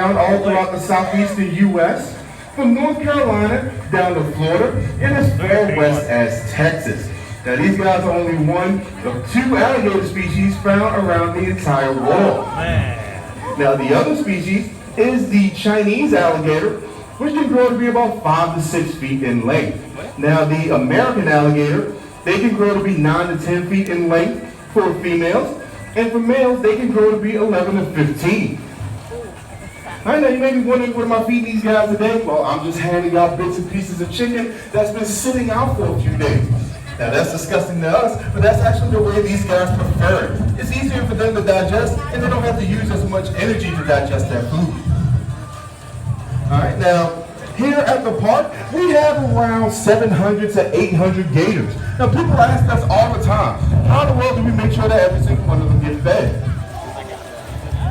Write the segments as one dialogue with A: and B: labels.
A: Found all throughout the southeastern U.S., from North Carolina down to Florida, and as far west as Texas. Now these guys are only one of two alligator species found around the entire world. Now the other species is the Chinese alligator, which can grow to be about 5 to 6 feet in length. Now the American alligator, they can grow to be 9 to 10 feet in length for females, and for males they can grow to be 11 to 15. I know you may be wondering, what am I feeding these guys today? Well, I'm just handing out bits and pieces of chicken that's been sitting out for a few days. Now that's disgusting to us, but that's actually the way these guys prefer it. It's easier for them to digest, and they don't have to use as much energy to digest their food. Alright, now, here at the park, we have around 700 to 800 gators. Now people ask us all the time, how in the world do we make sure that every single one of them get fed?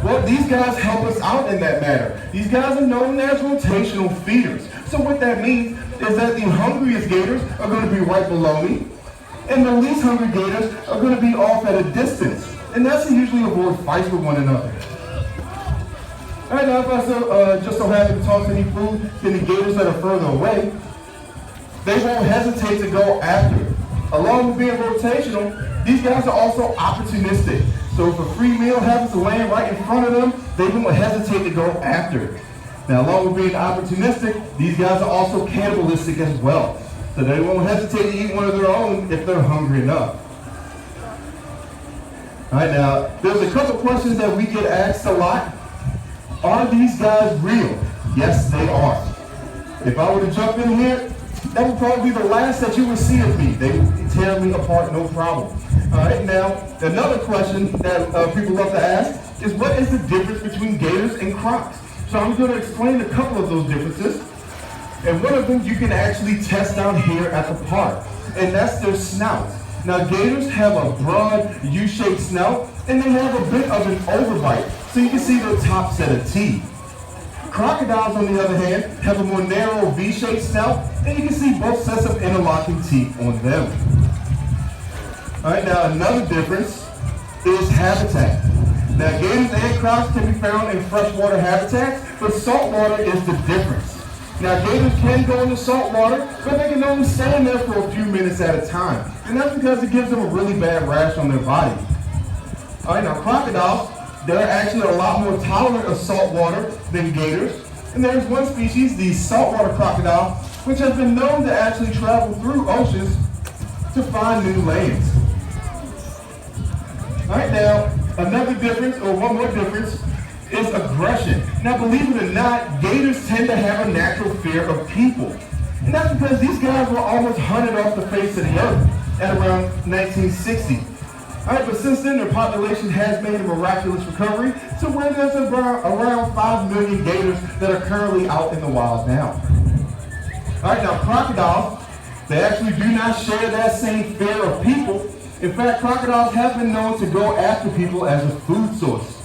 A: Well, these guys help us out in that matter. These guys are known as rotational feeders. So what that means is that the hungriest gators are going to be right below me, and the least hungry gators are going to be off at a distance. And that's to usually avoid fights with one another. Alright, now if I just so happen to toss any food to the gators that are further away, they won't hesitate to go after it. Along with being rotational, these guys are also opportunistic. So if a free meal happens to land right in front of them, they won't hesitate to go after it. Now, along with being opportunistic, these guys are also cannibalistic as well. So they won't hesitate to eat one of their own if they're hungry enough. All right, now, there's a couple questions that we get asked a lot. Are these guys real? Yes, they are. If I were to jump in here, that would probably be the last that you would see of me. They would tear me apart, no problem. All right, now, another question that people love to ask is, what is the difference between gators and crocs? So I'm going to explain a couple of those differences. And one of them you can actually test down here at the park, and that's their snouts. Now, gators have a broad U-shaped snout, and they have a bit of an overbite, so you can see their top set of teeth. Crocodiles, on the other hand, have a more narrow V-shaped snout, and you can see both sets of interlocking teeth on them. All right, now another difference is habitat. Now, gators and crocs can be found in freshwater habitats, but saltwater is the difference. Now, gators can go into saltwater, but they can only stay in there for a few minutes at a time, and that's because it gives them a really bad rash on their body. All right, now crocodiles, they're actually a lot more tolerant of salt water than gators. And there's one species, the saltwater crocodile, which has been known to actually travel through oceans to find new lands. All right, now, another difference, or one more difference, is aggression. Now, believe it or not, gators tend to have a natural fear of people. And that's because these guys were almost hunted off the face of the earth at around 1960. All right, but since then, their population has made a miraculous recovery to where there's around 5 million gators that are currently out in the wild now. All right, now crocodiles, they actually do not share that same fear of people. In fact, crocodiles have been known to go after people as a food source.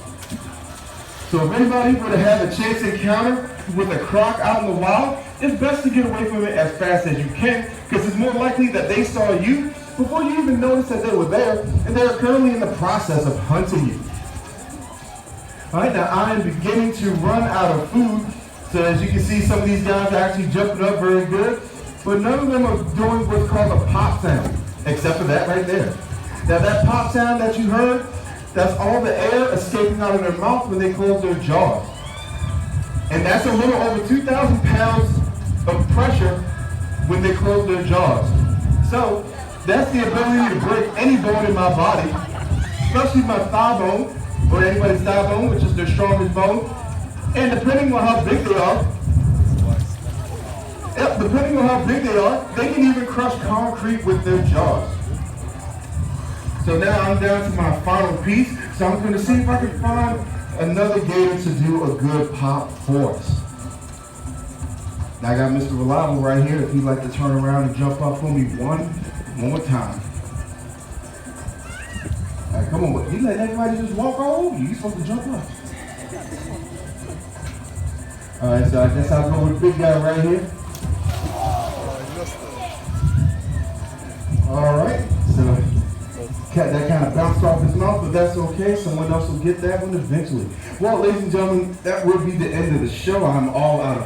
A: So if anybody were to have a chance encounter with a croc out in the wild, it's best to get away from it as fast as you can, because it's more likely that they saw you before you even noticed that they were there, and they're currently in the process of hunting you. All right, now I am beginning to run out of food, so as you can see, some of these guys are actually jumping up very good, but none of them are doing what's called a pop sound, except for that right there. Now that pop sound that you heard, that's all the air escaping out of their mouth when they close their jaws. And that's a little over 2,000 pounds of pressure when they close their jaws. So that's the ability to break any bone in my body, especially my thigh bone, or anybody's thigh bone, which is their strongest bone. And depending on how big they are, they can even crush concrete with their jaws. So now I'm down to my final piece, so I'm going to see if I can find another gator to do a good pop for us. Now I got Mr. Reliable right here, if he'd like to turn around and jump up for me one more time. All right, come on, you let everybody just walk all over you, you're supposed to jump up. All right, so I guess I'll go with the big guy right here. All right, so cat that kind of bounced off his mouth, but that's okay. Someone else will get that one eventually. Well, ladies and gentlemen, that will be the end of the show. I'm all out of